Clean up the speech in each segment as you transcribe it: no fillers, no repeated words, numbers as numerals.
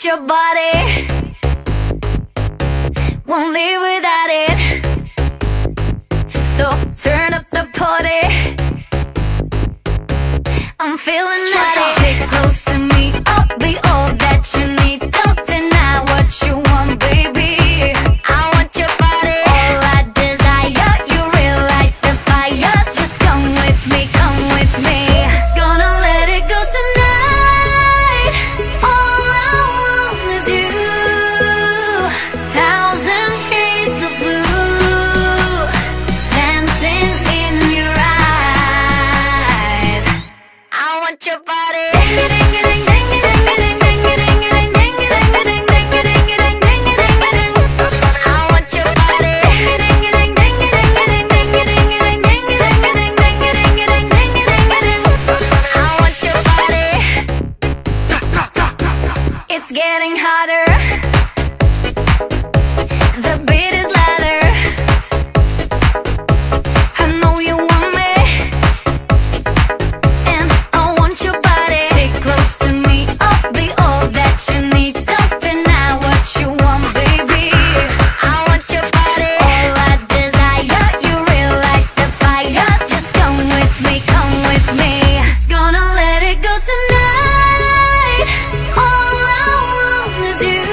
your body, won't live without it. So turn up the party, I'm feeling naughty. Sit close to me, I'll be all that you need. Don't deny what you want, baby. I want your body, all I desire. You really light the fire. Just come with me, come with me. Just gonna let it go tonight. All I want is you. Thousand shades of blue dancing in your eyes. I want your body. It's getting hotter, the beat is louder. I know you want me, and I want your body. Stay close to me, I'll be all that you need. Don't deny what you want, baby. I want your body, all I desire. You really light the fire. Just come with me, come with me. Just gonna let it go tonight. All I want is you.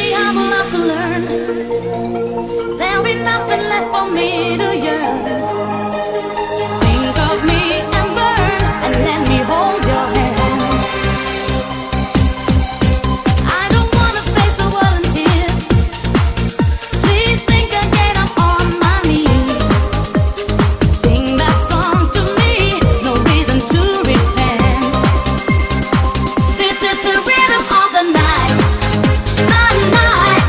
me I will have to learn. There'll be nothing left for me to yearn. Think of me and burn, and let me hold your hand. I don't wanna face the world in tears. Please think again, I'm on my knees. Sing that song to me, no reason to repent. This is the rhythm of the night, the night.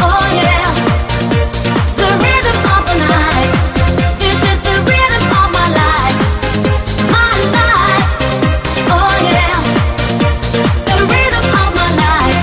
Oh yeah, the rhythm of the night. This is the rhythm of my life, my life. Oh yeah, the rhythm of my life.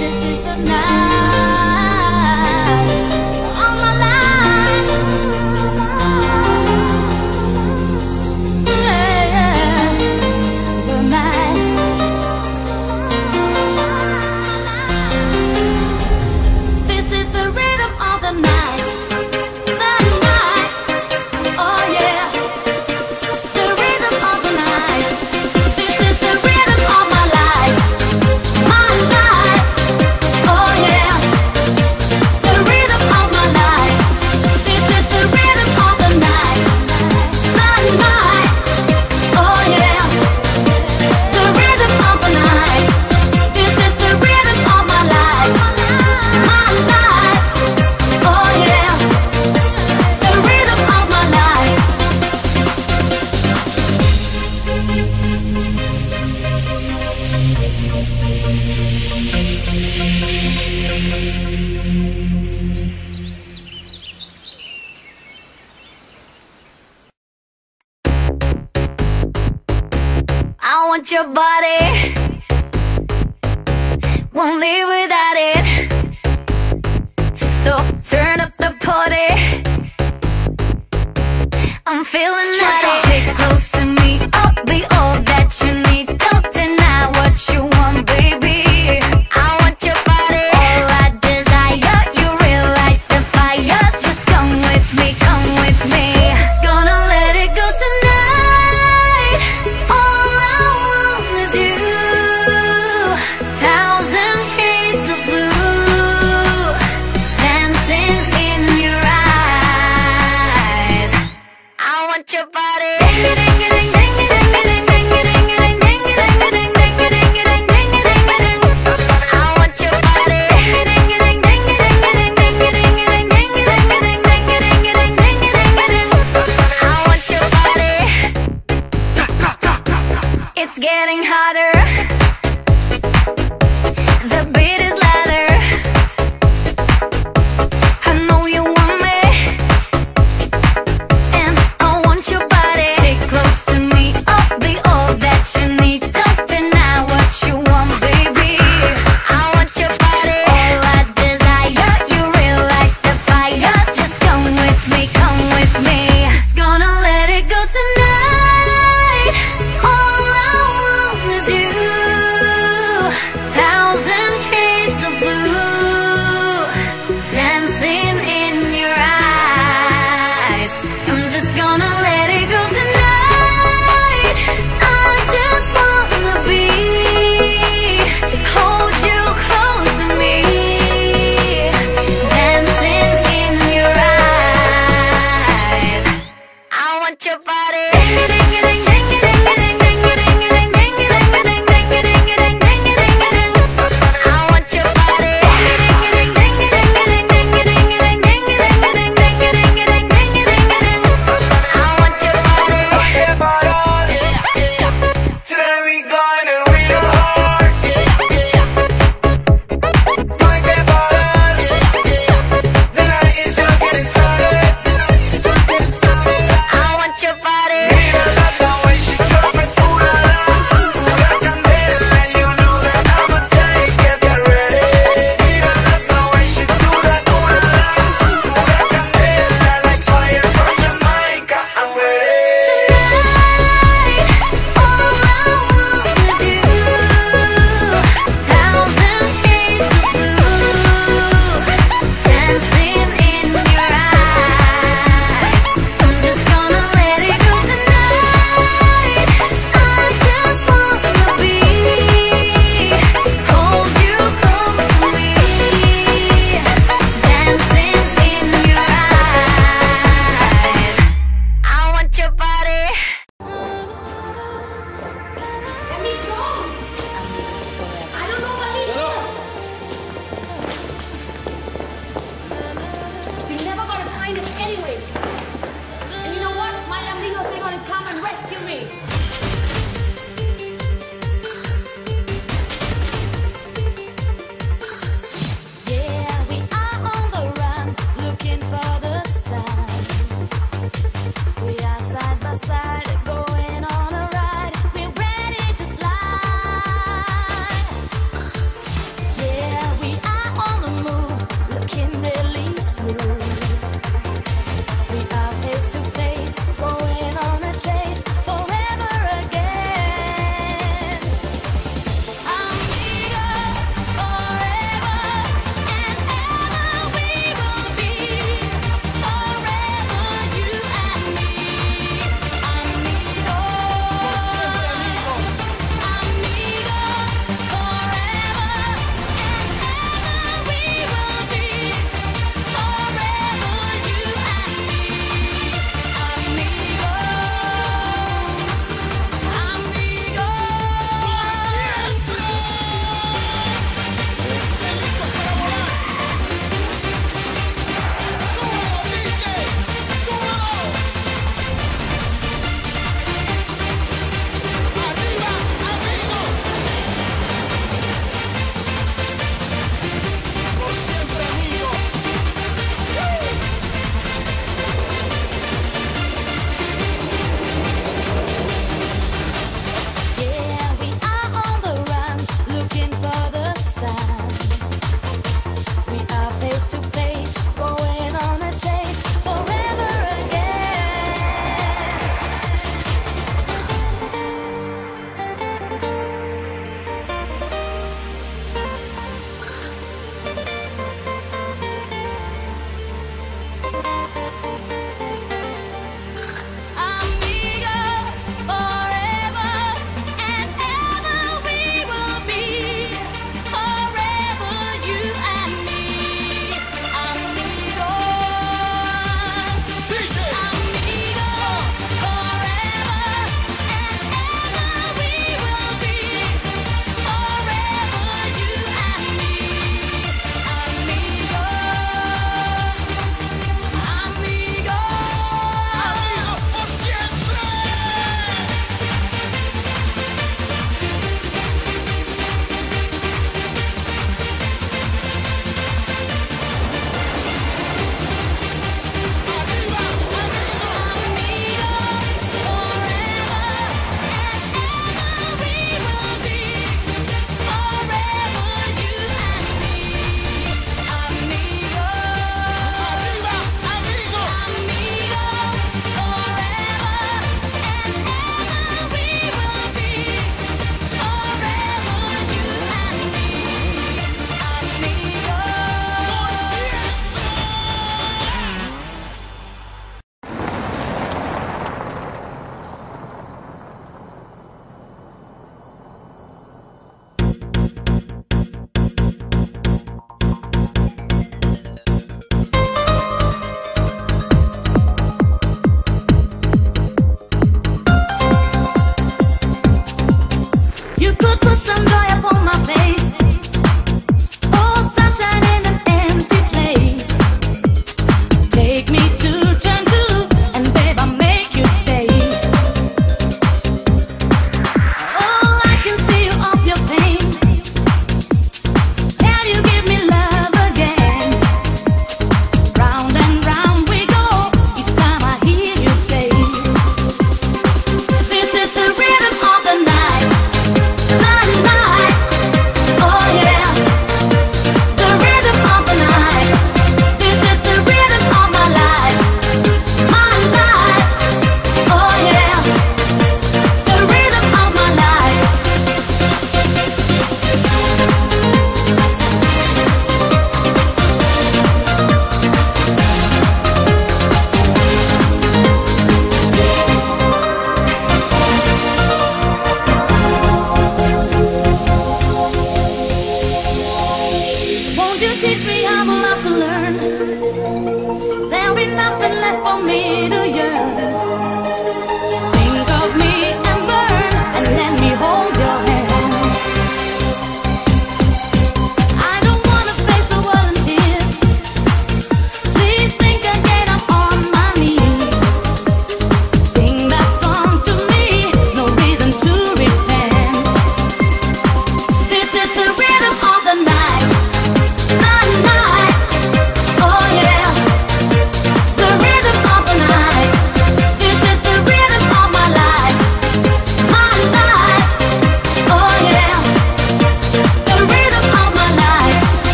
This is the night of my life. Yeah, the night. This is the rhythm of the night, the night. Oh yeah, the rhythm of the night. This is the rhythm of my life, my life. Oh yeah, the rhythm of my life. This is the rhythm of the night, the night. Oh yeah, the rhythm of the night. This is the rhythm of my life, my life. Oh yeah, the rhythm of my life. I want your body, won't live without it. So turn up the party, I'm feeling naughty. Sit close to me, I'll be all that you need. Don't deny what you want, baby. I want your body, all I desire. You really light the fire. Just come with me, come with me. Just gonna let it go tonight. All I want is you. Thousand shades of blue dancing in your eyes. I want your body. It's getting hotter. The beat is louder. I know you want me, and I want your body. Stay close to me, I'll be all that you need. Don't deny what you want, baby. I want your body, all I desire. You really like the fire. Just come with me, come with me. Just gonna let it go tonight. All I want is you.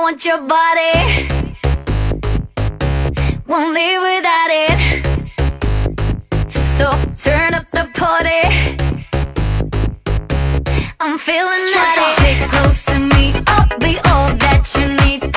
want your body, won't live without it. So turn up the party, I'm feeling naughty. Sit close to me, I'll be all that you need.